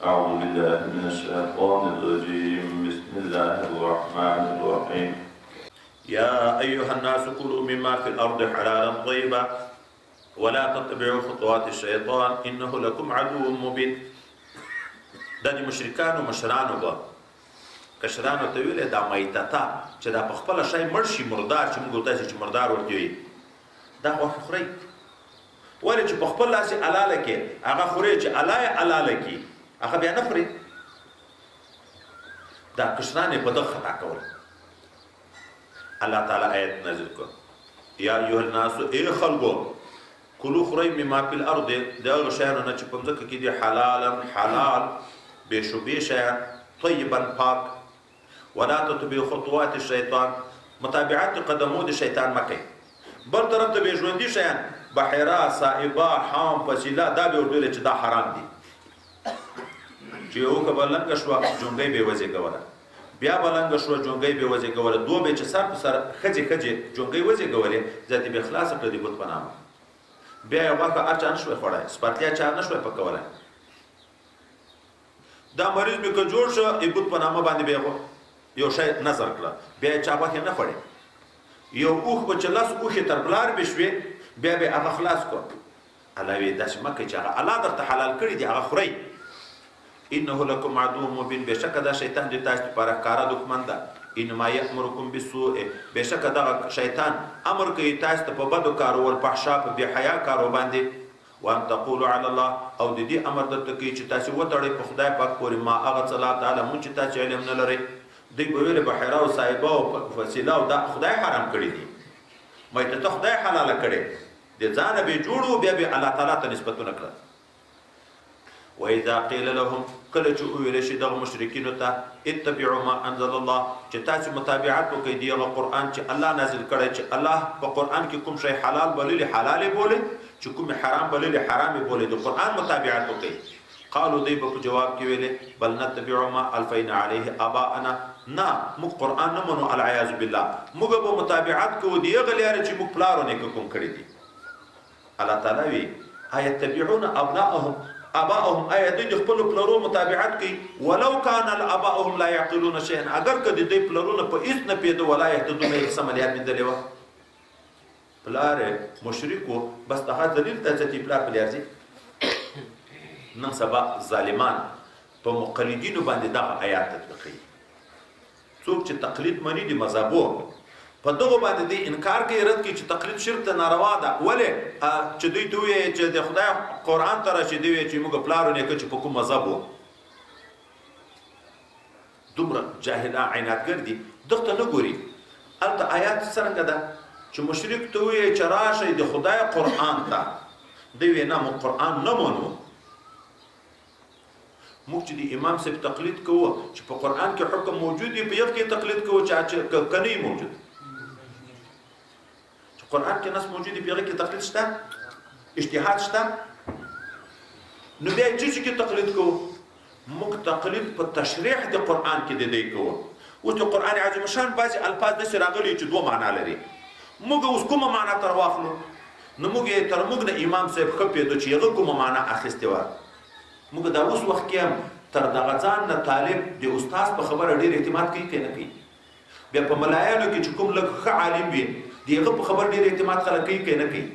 أعوذ بالله من الشيطان الرجيم بسم الله الرحمن الرحيم يا أيها الناس كلوا مما في الأرض حلالا طيبا ولا تتبعوا خطوات الشيطان إنه لكم عدو مبين. دا د مشرکانو مشرانو به کشرانو ته ویل دا میتتا چې دا په خپل شای مرشي مردار چې موږ تاسو چې مردار ورته وي دا خو خوري ولې چې په خپل لاس حلاله کې هغه خوري چې حلاله کې هغه بیا نه خوري. دا کشرانه په دغه خطا کول. الله تعالی آیت نازل کړ یا ایها الناس ای خلقو کلوا خوري مما فی الارض دا شیانو نه چې په ځکه کې دي حلال بشبه شیان طیبا پاک ولا تتبعوا خطوات الشیطان متابعت قدمو د شیطان مکه بل طرف ته به ژوندۍ شیان بحیره صائبه حام فسیله دا به ورته چې دا حرام دي چې یو کبلنګ شو جونګي به وځي کوله بیا بلنګ شو جونګي به وځي کوله دوه به چې سر په سر خجه جونګي وځي کوله ذاتي به خلاص کړی بوت پنامه بیا یو واکه اچان شو خړای سپاتیا چا نه شو پکوله دا مریض به که جوړ شو ایبوت په نامه باندې به یو شی نظر کړه بیا چا واکه نه خړی یو اوخ په چلاس اوخه تر بلار بشوي بیا به هغه خلاص کو علاوه داس مکه چې هغه الله درته حلال کړی دی هغه خوري. انه لكم عدو مبين بشک دا شیطان د تاسو لپاره کارا دښمن ده. انما یامرکم بالسوء بشک دا شیطان امر کوي تاسو ته په بدو کارو او فحشا په بی حیا کارو باندې وان تقولوا على الله او د دې امر درته کوي چې تاسو وتړئ په خدای پاک پورې ما هغه صلی تعالی مونږ چې تاسو علم نه لرئ دوی به ویل بحیره او صایبه او فسیله او دا خدای حرام کړی دي مې ته خدای حلال کړي د ځان به جوړو بیا به الله تعالی ته نسبتونه کړل. واذا قيل لهم کله چې ویل شي د مشرکین ته اتبعوا ما انزل الله چې تاسو متابعت وکړئ دی قرآن چې الله نازل کړی چې الله په قرآن کې کوم شی حلال بللی حلال بوله چې کوم حرام بللی حرام بوله د قرآن متابعت وکړئ. قالوا دی په جواب کې ویلې بل نتبع ما الفینا علیه آباءنا نه موږ قرآن نه منو العیاذ بالله موږ به متابعت کوو دی غلیار چې موږ پلارونه کوم کړی دي. الله تعالی وی ایتبعون اباءهم آیا دوی خپل پلرو متابعت کوي ولو کان الاباءهم لا يعقلون شيئا اگر کدی دوی پلرونه په هیڅ نه پیدا ولا يهتدون هیڅ عملیات نه دلیو پلار مشرکو بس ته دلیل ته چې پلار پلیارځي نن سبا ظالمان په مقلدینو باندې دا آیات تطبیقي څوک چې تقلید منی دي مذهبو په دغه باندې دی انکار کوي رد کوي چې تقلید شرک ته ناروا ده ولې چې دوی دوی چې د خدای قرآن ته راشي دی چې موږ پلارونه کې چې په کوم مذهب وو دومره جاهلان عنادګر دي دغه نه ګوري البته آیات څنګه ده چې مشرک ته وي چې راشي د خدای قرآن ته دی نه مو قرآن نه مونږ چې د امام صاحب تقلید کوو چې په قرآن کې حکم موجود دی په یو کې تقلید کوو چې کني موجود قرآن کې نص موجود دی پیغه کې تقلید شته اجتهاد شته نو بیا چې تقلید کوو موږ تقلید په تشریح د قرآن کې د دې کوو او د قرآن عظیم شان بعضی الفاظ د شراغلي چې دوه معنا لري موږ اوس کومه معنا تر واخلو نو موږ تر موږ د امام صاحب خپې د چې هغه کومه معنا اخیسته و موږ دا اوس وخت کې تر دغه ځان نه طالب د استاد په خبره ډیر اعتماد کوي کنه کوي بیا په ملایانو کې چې کوم لږ ښه عالم وي دیغه په خبر ډیر اعتماد خلک کوي کنه کوي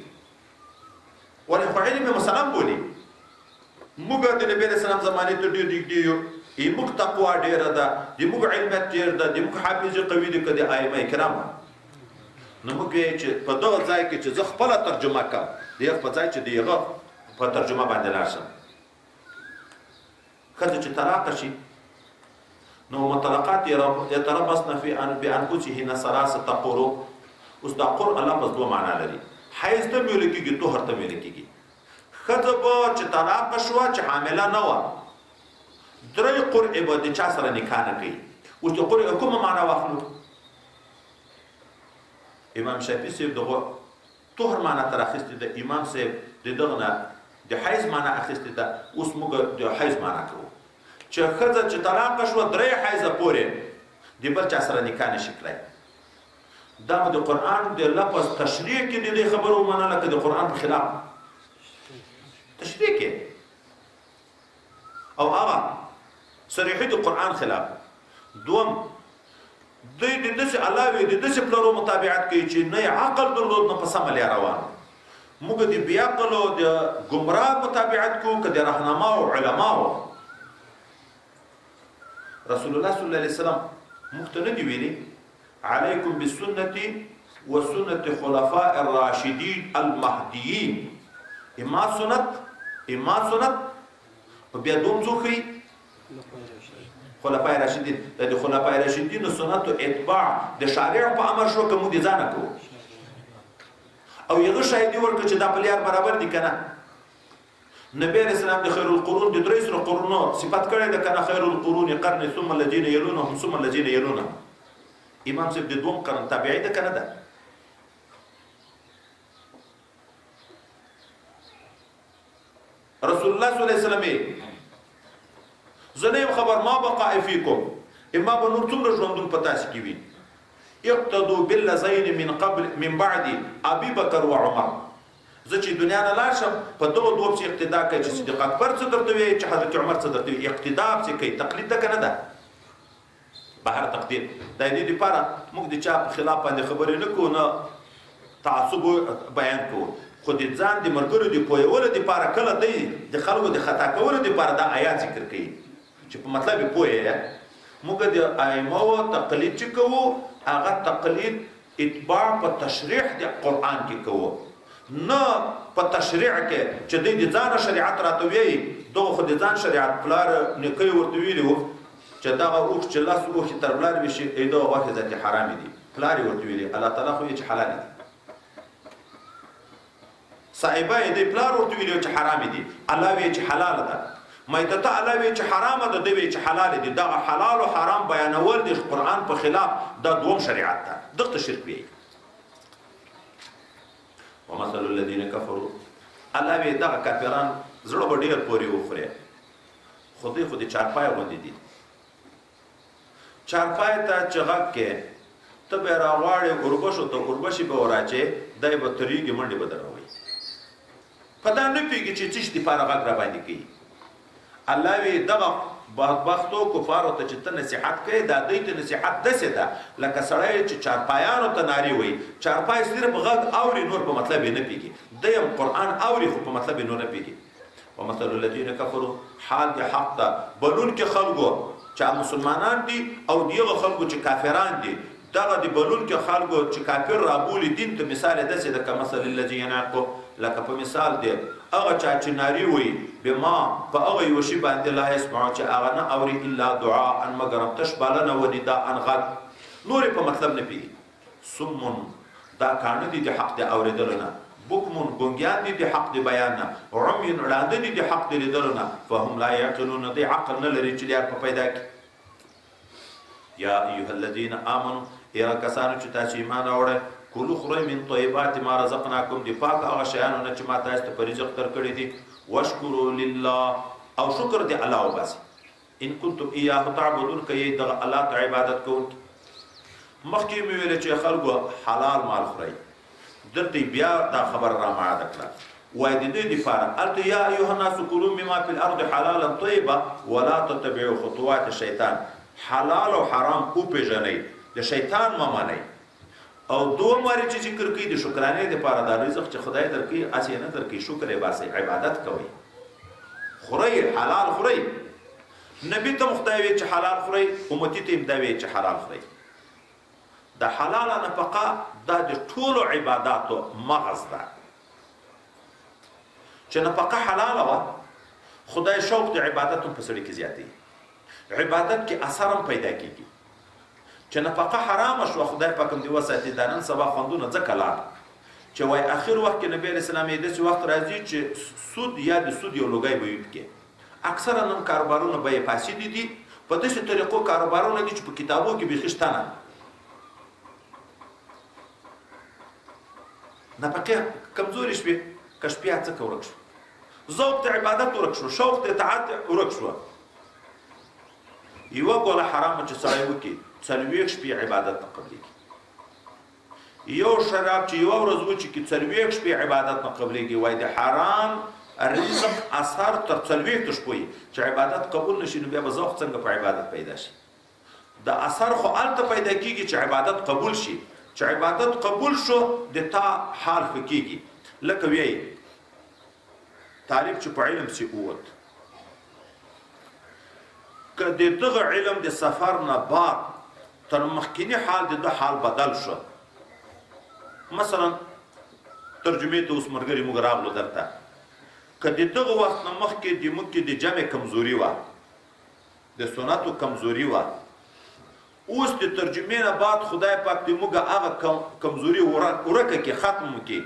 ولې خو علم مثلا بولی موږ د نبی رسول الله زمانه ته ډیر دیو موږ تقوا ډیر ده د موږ علم ډیر ده د موږ حافظ قوي دي کدي ائمه کرام نو موږ چې په دغه ځای کې چې زه خپل ترجمه کوم دیغه په ځای چې دیغه په ترجمه باندې لاشم کله چې طلاق شي نو مطلقات يتربصن في بانفسهن ثلاثه قروء اوس دا قر الله په دوه معنا لري حیض ته ویل کېږي طهر ته ویل کېږي خطب چې طلاق شو چې حامله نه و درې قرء به د چا سره نکاح نه کوي او چې قرء کومه معنا واخلو امام شافعي صاحب دغه طهر معنا تر اخیسته د امام صاحب دغه نه د حیض معنا اخیسته ده اوس موږ د حیض معنا کوو چې خزه چې طلاق شو درې حیض پورې د بل چا سره نکاح نشي کولای دا د قرآن د لفظ تشریح کې د خبرو معنا لکه د قرآن په خلاف تشریح کې او هغه صریحي د قرآن خلاف. دوم دوی د داسې علاوې د داسې پلرو مطابقت کوي چې نه یې عقل درلود نه په سمه لار روان. موږ د بې عقلو د ګمراه مطابقت کوو که د رهنماو علماو. رسول الله صلی الله علیه وسلم موږ ته نه دي ویلي علیکم بسنتي وسنة خلفاء الراشدين المهديين. اما سنت په بیا دوم څوخي خلفاء راشدین. د خلفاء راشدین سنت او اتباع د شارع په امر شو کوم دي ځانه کو او یغه شاهدی ورکړه چې دا په لیار برابر دي کنه. نبی رسول الله د خیر القرون د درې سره قرونو صفات کړي د کنه خیر القرون قرن ثم الذين يلونهم ثم الذين يلونهم. امام صاحب د دوم قرن تابعی ده کنه ده. رسول الله صلی الله علیه وسلم زنیم خبر ما بقاء فیکم اما به نور څومره ژوندون په تاسو کې وي. اقتدوا بالذین من بعد ابي بکر و عمر. زه چې دنیا نه لاړ شم په دغه دوه چې اقتدا کوي چې صدیق اکبر څه درته وي چې حضرت عمر څه درته وي. اقتدا څه کوي تقلید ده کنه ده بهر تقدیر. د دې لپاره موږ د چا په خلاف باندې خبرې نه کوو نه تعصب بیان کوو خو د ځان د مرګرو د پوهولو لپاره کله دی د خلکو د خطا کولو لپاره دا آیات ذکر کوي چې په مطلب یې پوهه. موږ د ائمو تقلید چې کوو هغه تقلید اتباع په تشریح د قرآن کې کوو نه په تشریع کې چې د ځان شریعت راته وایي. دغه خو د ځان شریعت پلار نیکه ورته ویلي وو چې دغه اوښ چې لاس اوښ تر بلار وي شي دغه غوښې ذاتي حرام دي. پلار ورته ویلي الله تعالی خو یې چې حلال دي. صاحبه دې پلار ورته ویلي چې حرام دي الله وی چې حلال ده. مایته الله وی چې حرام ده دوی وی چې حلال دي. دا حلال او حرام بیانول د قرآن په خلاف دا دوم شریعت ده. دغه شرک وی. ومثل الذين كفروا الله وی دا کافران زړه ډیر پوري وخره خودي چارپای غوندي دي. چارپای ته چغک کې ته به راغواړې اوربشو ته اوربشي به وراچې دای به تریږي منډې به دروي پدا نه پیږي چې چش دي پاره غږ را باندې کوي. الله وی دغه بدبختو کفارو ته چې ته نصیحت کوي دا دوی ته نصیحت داسې ده لکه سړی چې چارپایانو ته نارې وایي. چارپای صرف غږ اوري نور په مطلب یې نه پیږي. دیم قرآن اوري خو په مطلب یې نور نه پیږي. ومثل الذین کفروا حال د حق ده بلونکي خلکو چې مسلمانان دي او دغه خلکو چې کافران دي. دغه د بلونکي خلکو چې کافر رابولي دین ته مثال داسې ده کمثل الذی ینعق لکه په مثال دی هغه چا چې نارې وایي بما په هغه یو شي باندې لا یسمعو چې هغه نه اوري الا دعاء مګر تش بالنه و نداء غږ نور په مطلب نه پیږي. سمون دا کانه دي د حق د اورېدلو نه. بکمون ګونګیان دي د حق د بیان نه. عمي وړاندې دي د حق د لیدلو نه. فهم لا یعقلون د عقل نه لري چې لار په پیدا کې. یا ایها الذین آمنوا یا کسانو چې تاسو ایمان راوړئ کلو خورئ من طیبات ما رزقناکم د پاک هغه شیانو نه چې ما تاسو ته په رزق درکړي دي. واشکروا لله او شکر دی الله وباسي. ان کنتم ایاه تعبدون که یې دغه الله ته عبادت کوونکي. مخکې مې ویل چې خلکو حلال مال خورئ دلته بیا دا خبر را ماده کړه وایي د دې دپاره هلته یا ایها الناس کلوا مما فی الارض حلالا طیبا ولا تتبعوا خطوات الشیطان. حلال او حرام وپېژنئ د شیطان مه منئ. او دوم واري چې ذکر کوي د شکرانې دپاره دا رزق چې خدای درکوي هسې نه درکوي شکر یې باسئ عبادت کوئ خورئ حلال خورئ. نبي ته خدای وی چې حلال خورئ امتي ته دا وی چې حلال خورئ. د حلال نفقه دا د ټولو عباداتو مغز ده چې نفقه حلاله وه خدای شوق د عبادت هم په سړي کې زیاتوي. عبادت کې اثر هم پیدا کېږي. چې نفقه حرامه شوه خدای پاک هم دې وساتي دا نن سبا خوندونه ځکه لاړ چې وایي اخر وخت کې نبي علیه السلام یې داسې وخت راځي چې سود یا د سود یو لوګی به وي اکثره نن کاروبارونه به یې فاسدې دي. په داسې طریقو کاروبارونه دي چې په کتابو کې بیخي شته نه. نفقه کمزوري شوې کشفیات څخه ورک شو. ذوق د عبادت ورک شو. شوق د اطاعت ورک شو. یوه ګوله حرامه چې سړی وکړي 40 شپې عبادت نه قبلېږي. یو شراب چې یوه ورځ وچکي 40 شپې عبادت نه قبلېږي. وایي د حرام رزق اثر تر 40 شپوي چې عبادت قبول نشي نو بیا به ذوق څنګه په عبادت پیدا شي د اثر خو الته پیدا کیږي چې عبادت قبول شي چې عبادت قبول شو د تا حال فکیږي لکه وی طالب چې په علم سي قوت کله دغه علم د سفر نه بعد تر مخکینی حال د حال بدل شو مثلا ترجمه ته اوس مرګري موږ راغلو درته کله دغه وخت نه مخکې د مکه د جمع کمزوري و د سنتو کمزوري و اوس د ترجمه نه بعد خدای پاک دې موږ هغه کمزوري ورکه کې ختم کی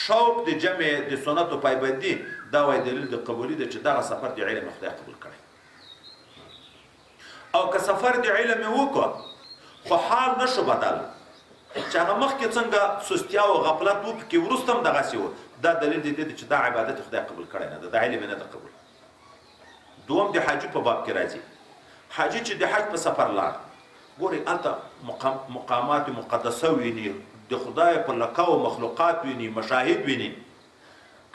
شوق د جمع د سنتو پایبندي دا وای دلیل د قبولي د چې دا سفر د علم خدای قبول کړي او که سفر د علم وکړه خو حال نشو بدل چې هغه مخکې څنګه سستیا او غفلت وو کې ورستم دغه سی و دا دلیل دی چې دا عبادت خدای قبول کړي نه د علم نه قبول دوم د حج په باب کې راځي حج چې د حج په سفر لاړ ګوري انت مقامات مقدسه ویني د خدای په لقاو مخلوقات ویني مشاهد ویني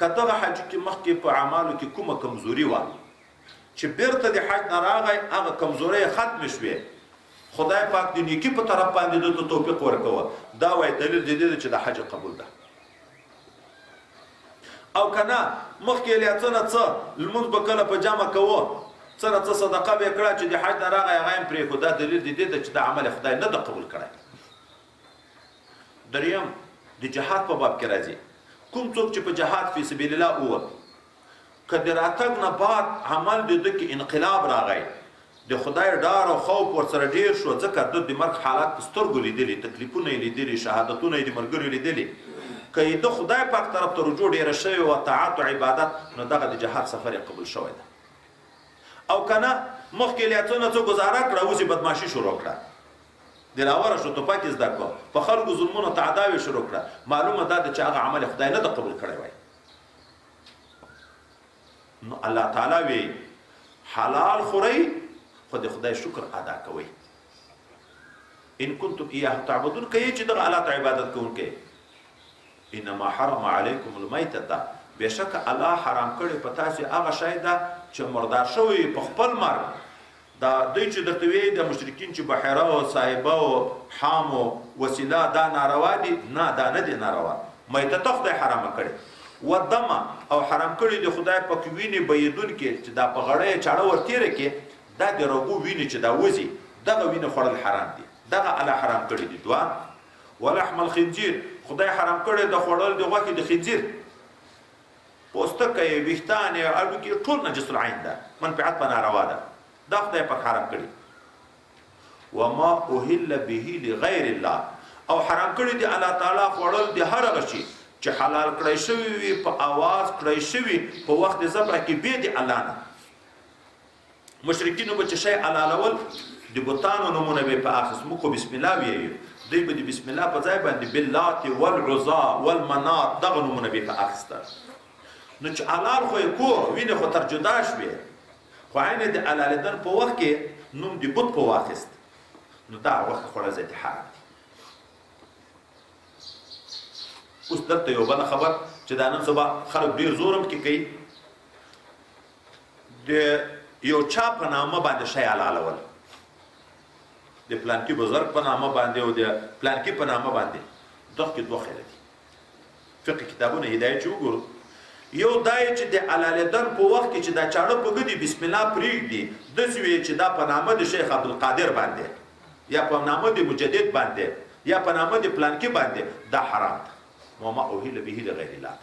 کله حج کې مخکې په اعمالو کې کومه کمزوري و چې بیرته د حج نه راغی هغه کمزوري ختم شوه خدای پاک د نیکی په طرف باندې د توفیق ورکوه دا وای دلیل دی چې د حج قبول ده او کنه مخکې لیاڅنه څه لمونځ به کله په جامه کوو څنګه څه صدقه به کړه چې د حج نه راغی هغه هم پرې خو دا دلیل دی چې د عمل خدای نه ده قبول کړی دریم د جهاد په باب کې راځي کوم څوک چې په جهاد فی سبیل الله وو کله راتګ نه بعد عمل د کې انقلاب راغی د خدای ډار او خوف ورسره ډیر شو ځکه د مرګ حالات سترګو لیدلي تکلیفونه لیدلي شهادتونه د مرګري لیدلي کله د خدای پاک طرف ته رجوع ډیر شوی او طاعت او عبادت نو دغه د جهاد سفر قبول شوی ده او کنه مخکې لیاڅونه څو گزاره کړه اوس بدمعشي شروع کړه دلاوره شو ته پاک زده کو په خلکو ظلمونو تعداوی شروع کړه معلومه ده چې هغه عمل خدای نه قبول کړی وای نو الله تعالی وی حلال خوري خو د خدای شکر ادا کوي ان کنتم ایاه تعبدون کوي چې د الله عبادت کوونکې انما حرم علیکم المیتة بشک الله حرام کړی په تاسو هغه شی ده چې مردار شوی په خپل مرګ دا دوی چې درته وی د مشرکین چې بحیره او صاحبه او حام او وسیله دا ناروا دي نه دا نه دي ناروا میتة خدای حرام کړی و دم او حرام کړی د خدای په کوینه بيدون کې چې دا په غړې چاړه ورتیره کې دا د رغو ویني چې دا وځي دغه وینه خورل حرام دي دغه الله حرام کړی دي دوا ولحم الخنزير خدای حرام کړی د خورل د غوښې د خنزير پوستکه ویښتان اړو کې ټول نجس العين ده منفعت په ناروا ده دا خدای په حرام کړی وما اوهل به لغیر الله او حرام کړی دی الله تعالی خورل د هر غشي چې حلال کړی شوی وي په आवाज کړی شوی په وخت ذبح کې به دی الله نه مشرکین به چې شی حلالول د بوتانو نمونه به په اخص مو کو بسم الله ویي دوی به د بسم الله په ځای باندې باللات والعزى والمنات دغه نمونه به په اخسته نو چې حلال خو کو وینه خو تر جدا شوی خو عین د حلالدن په وخت کې نوم دی بوت په واخست نو دا وخت خو راځي حرام اوس دلته یو بل خبر چې دا نن سبا خلک ډیر زورم کې کوي د یو چا په نامه باندې شی حلالول د پلان کې بزرګ په نامه باندې او د پلان کې په نامه باندې دغه کې دوه خیره دي فقه کتابونه هدایت وګورو یو دای چې د حلالدن په وخت کې چې دا چاړه پګدي بسم الله پریږدي د سوي چې دا په نامه د شیخ عبدالقادر باندې یا په نامه د مجدد باندې یا په نامه د پلان کې باندې دا حرام ده وما اوهل به لغیر الله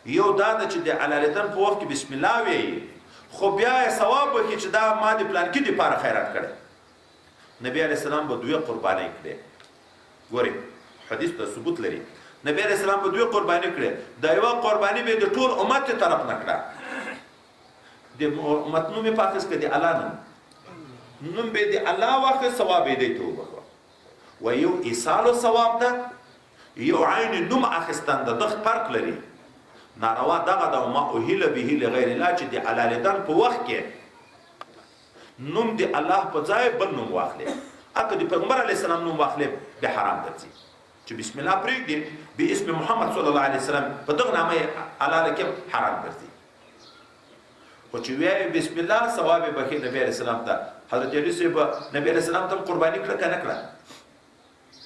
یو دا چې د حلالدن په وخت کې بسم الله وی خو بیا ثواب کې چې دا ما د پلان کې لپاره خیرات کړي نبی علیہ السلام به دوی قرباني کړي ګوري حدیث ته ثبوت لري نبی علیہ السلام به دوی قرباني کړي دا یو قرباني به د ټول امت ته طرف نکړه د امت نوم په اساس کې د الله نوم به د الله واخه ثواب دی ته و یو ایصال ثواب ده یو عین نوم اخستان ده د فرق لري ناروا دغه د ما اوهل به لغیر الله چې د حلالدن په وخت کې نوم د الله په ځای بل نوم واخلې اګه د پیغمبر علی السلام نوم واخلې به حرام درځي چې بسم الله پرېږدي باسم محمد صلی الله علیه وسلم په دغه نامه یې حلاله کې حرام ګرځي. خو چې وایي بسم الله ثواب یې بخي نبی علیه السلام ته. حضرت علي صاحب نبی علیه السلام ته قرباني کړه که نه کړه؟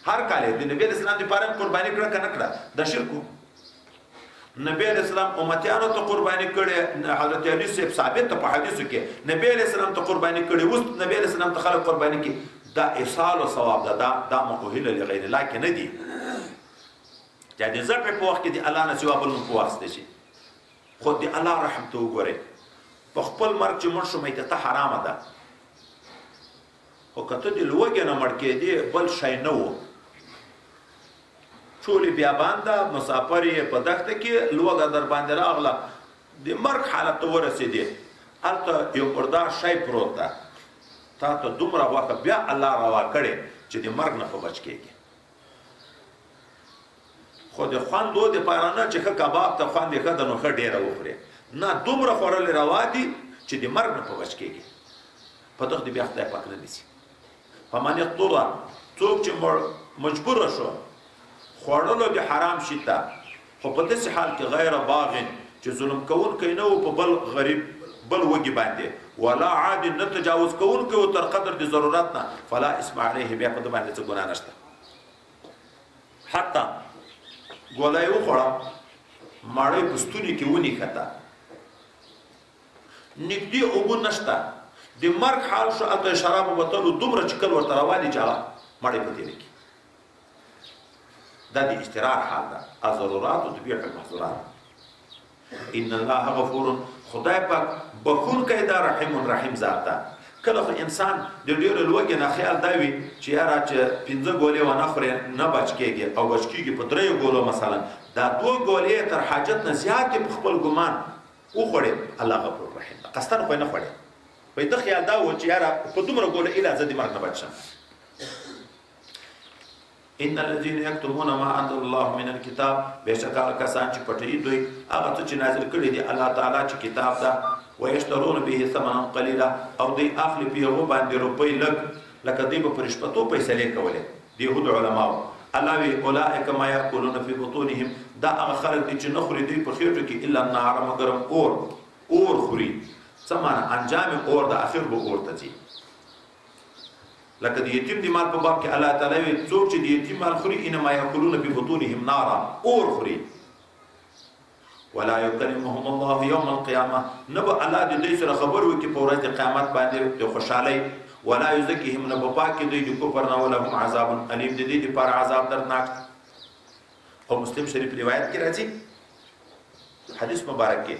هر کال یې د نبی علیه السلام دپاره قرباني کړه که نه کړه؟ د شرکو نبی علیہ السلام امتیانو ته قربانی کړي. حضرت علی صاحب ثابت ته په حدیثو کې نبی علیہ السلام ته قربانی کړي، اوس نبی علیہ السلام ته خلک قربانی کوي. دا اصال او ثواب ده، دا مؤهل لغیر الله کې نه دي. چې د ذبح په وخت کې د الله نه سوا بل په واسطه شي. خو د الله رحم ته وګورئ، په خپل مرګ چې مړ شو میته حرامه ده. خو کته د لوږې نه مړ کېدې بل شی نه و. ټولې بیابان ده، مسافر یې په دښته کې، لوږه در باندې راغله، د مرګ حالت ته ورسېدې، هلته یو مردار شی پروت ده، تا ته دومره غوښه بیا الله روا کړې چې د مرګ نه په بچ کېږي. خو د خوندو دپاره نه چې ښه کباب ته خوند یې ښه ده نو ښه ډېره وخورې، نه دومره خوړل روا دي چې د مرګ نه په بچ کېږي. په دغه د بیا خدای پاک نه نیسي. فمن اضطر، څوک چې مجبوره شو خوړلو د حرام شي ته، خو په داسې حال کې غیر باغ چې ظلم کوونکی نه و په بل غریب بل وږي باندې، ولا عاد نه تجاوز کوونکی و تر قدر د ضرورت نه، فلا اسم علیه، بیا په ده باندې څه ګناه نشته. حتی ګوله یې وخوړه، ماړی په ستوني کې ونیښته، نږدې اوبه نشته، د مرګ حال شو، هلته شرابو بوتلو دومره چې کل ورته روان دي چې هغه مړی په تېره کې. دا د اضطرار حال ده. الضرورات تبيح المحظورات. ان الله غفور، خدای پاک بخونکی ده، رحیم ذات ده. کله خو انسان د ډېرو لوږې نه خیال دا وي چې یاره چې 5 ګولې ونه خورې نه بچ کېږي، او بچ کېږي په 3 ګولو مثلا، دا 2 ګولې تر حاجت نه زیاتې په خپل ګمان وخوړې، الله غفور رحیم ده. قصدن خو یې نه خوړې، وایي ده خیال دا و چې یاره په دومره ګوله ایله زه د مرګ نه بچ شم. ان الذين يكتمون ما انزل الله من الكتاب، بشکا کسان چې پټوي دوی هغه څه چې نازل کړي دي الله تعالی چې کتاب ده، ويشترون به ثمنا قليلا، او دوی اخلي په هغه باندې روپۍ لږ، لکه دوی په رشوتو فیصلې کولې. د یهود علماو الله وی اولئک ما یاکلون فی بطونهم، دا هغه خلک دي چې نه خوري دوی په خېټو کې الا النار، مګر اور خوري. څه معنی؟ انجام اور د اخر به اور ته ځي. لکه د یتیم د مال په باب کې الله تعالی وی څوک چې د یتیم مال خوري انما یاکلون فی بطونهم نارا، اور خوري. ولا یکلمهم الله یوم القیامه، نه به الله د دوی سره خبر وکړي په ورځ د قیامت باندې د خوشحالۍ. ولا یزکیهم، نه به پاکي دوی د کفر نه، ولهم عذاب الیم، د دې دپاره عذاب دردناک. او مسلم شریف روایت کې راځي، حدیث مبارک کې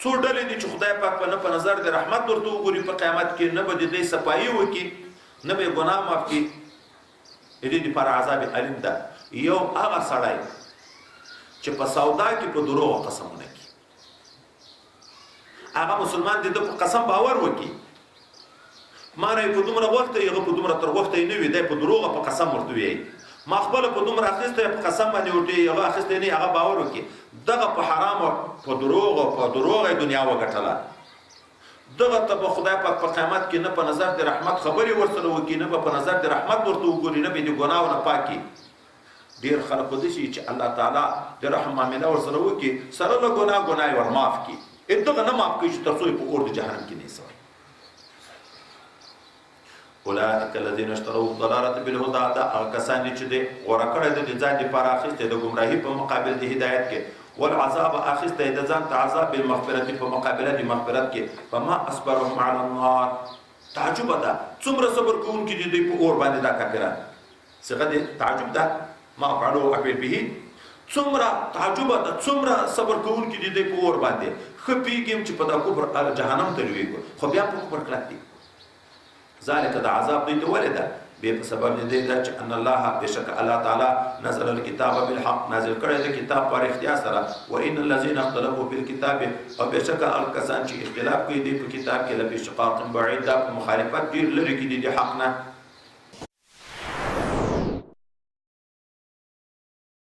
څو ډلې دي چې خدای پاک نه په نظر د رحمت ورته وګوري په قیامت کې، نه به د دوی صفایي وکړي، نه به ګناه معاف کړي، د دې دپاره عذاب الیم ده. یو هغه سړی چې په سودا کې په دروغ قسمونه کوي، هغه مسلمان د ده په قسم باور وکړي، ما نه په دومره وخت هغه په دومره تر وخته یې نه وي، دی په دروغه په قسم ورته وایي، ما خپله په دومره اخیستی په قسم باندې ورته هغه اخیستی نه، هغه باور وکړي. دغه په حرامو په دروغه یې دنیا وګټله، دغه ته به خدای پاک په قیامت کې نه په نظر د رحمت خبرې ورسره وکړي، نه به په نظر د رحمت ورته وګوري، نه به د ګناو نه پاکي. ډېر خلک خو داسې چې الله تعالی د رحم معامله ورسره وکړي، سره له ګناه یې ور معاف کړي، دغه نه معاف کوي چې تر څو یې په اور د جهنم کې نه ایسوي. اولئک الذین اشتروا الضلالة بالهدى، دا هغه کسان دي چې د غوره کړی د ځان دپاره اخیستی د ګمراهي په مقابل د هدایت کې، والعذاب اخیستی د ځان ته عذاب بالمغفرت په مقابله د مغفرت کې. فما اصبرهم علی النار، تعجب ده څومره صبر کوونکي دي دوی په اور باندې. دا کافران صيغه د تعجب ده، ما فعلوا افعل به، څومره تعجب ده څومره صبر کوونکي دي دوی په اور باندې. ښه پوهېږم چې په دا کفر جهنم ته لوېږو، خو بیا په کفر کلک دي. ذالک د عذاب دوی ته ولې ده؟ بیا په سبب د دې ده چې ان الله، بېشک الله تعالی نزل الکتاب بالحق، نازل کړی د کتاب پر اختیار سره. وان الذین اختلفوا فی الکتاب، او بېشک هغه کسان چې اختلاف کوي دي په کتاب کې، لفی شقاق بعید، دا په مخالفت ډېر لرې کې دي د حق نه.